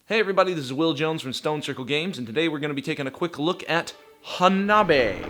Hey everybody, this is Will Jones from Stone Circle Games, and today we're going to be taking a quick look at Hanabi.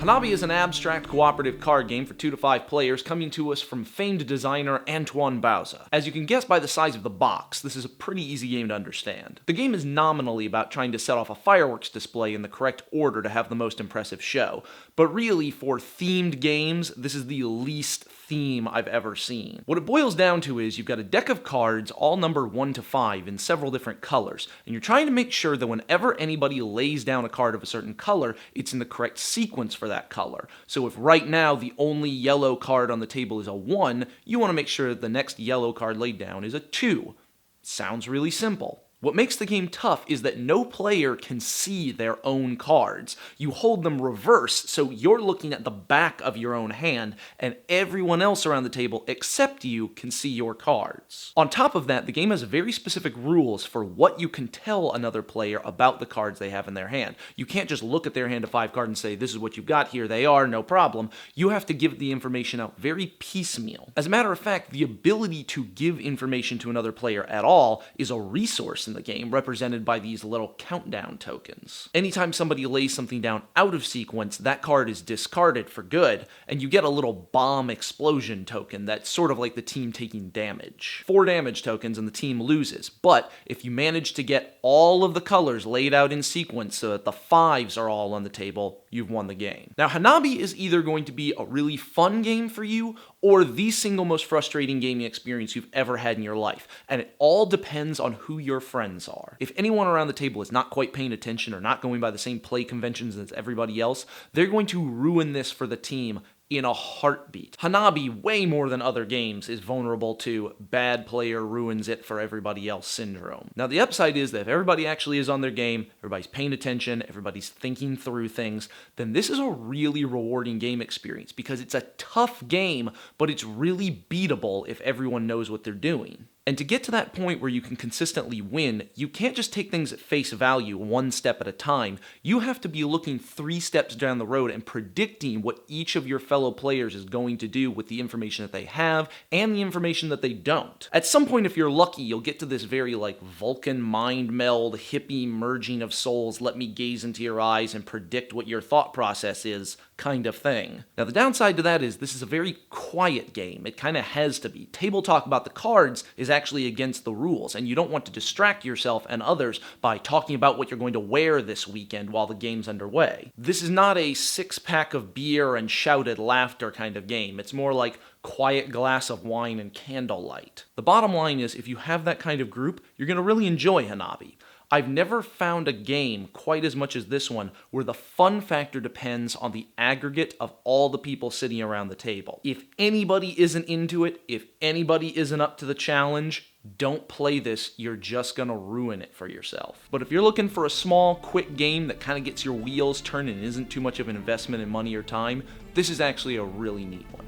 Hanabi is an abstract cooperative card game for 2 to 5 players coming to us from famed designer Antoine Bauza. As you can guess by the size of the box, this is a pretty easy game to understand. The game is nominally about trying to set off a fireworks display in the correct order to have the most impressive show, but really for themed games, this is the least theme I've ever seen. What it boils down to is you've got a deck of cards all numbered 1 to 5 in several different colors, and you're trying to make sure that whenever anybody lays down a card of a certain color, it's in the correct sequence for that color. So if right now the only yellow card on the table is a 1, you want to make sure that the next yellow card laid down is a 2. Sounds really simple. What makes the game tough is that no player can see their own cards. You hold them reverse, so you're looking at the back of your own hand, and everyone else around the table except you can see your cards. On top of that, the game has very specific rules for what you can tell another player about the cards they have in their hand. You can't just look at their hand of 5 cards and say, this is what you've got, here they are, no problem. You have to give the information out very piecemeal. As a matter of fact, the ability to give information to another player at all is a resource in the game, represented by these little countdown tokens. Anytime somebody lays something down out of sequence, that card is discarded for good, and you get a little bomb explosion token that's sort of like the team taking damage. 4 damage tokens and the team loses, but if you manage to get all of the colors laid out in sequence so that the 5s are all on the table, you've won the game. Now, Hanabi is either going to be a really fun game for you, or the single most frustrating gaming experience you've ever had in your life, and it all depends on who your friends are. If anyone around the table is not quite paying attention or not going by the same play conventions as everybody else, they're going to ruin this for the team in a heartbeat. Hanabi, way more than other games, is vulnerable to bad player ruins it for everybody else syndrome. Now the upside is that if everybody actually is on their game, everybody's paying attention, everybody's thinking through things, then this is a really rewarding game experience because it's a tough game, but it's really beatable if everyone knows what they're doing. And to get to that point where you can consistently win, you can't just take things at face value 1 step at a time. You have to be looking 3 steps down the road and predicting what each of your fellow players is going to do with the information that they have and the information that they don't. At some point, if you're lucky, you'll get to this very like Vulcan mind meld, hippie merging of souls, let me gaze into your eyes and predict what your thought process is kind of thing. Now the downside to that is this is a very quiet game. It kind of has to be. Table talk about the cards is actually against the rules, and you don't want to distract yourself and others by talking about what you're going to wear this weekend while the game's underway. This is not a 6-pack of beer and shouted laughter kind of game. It's more like quiet glass of wine and candlelight. The bottom line is, if you have that kind of group, you're going to really enjoy Hanabi. I've never found a game quite as much as this one where the fun factor depends on the aggregate of all the people sitting around the table. If anybody isn't into it, if anybody isn't up to the challenge, don't play this, you're just gonna ruin it for yourself. But if you're looking for a small, quick game that kind of gets your wheels turning and isn't too much of an investment in money or time, this is actually a really neat one.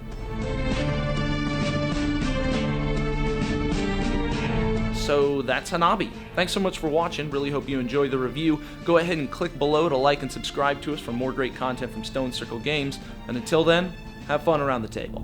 So that's Hanabi. Thanks so much for watching. Really hope you enjoyed the review. Go ahead and click below to like and subscribe to us for more great content from Stone Circle Games. And until then, have fun around the table.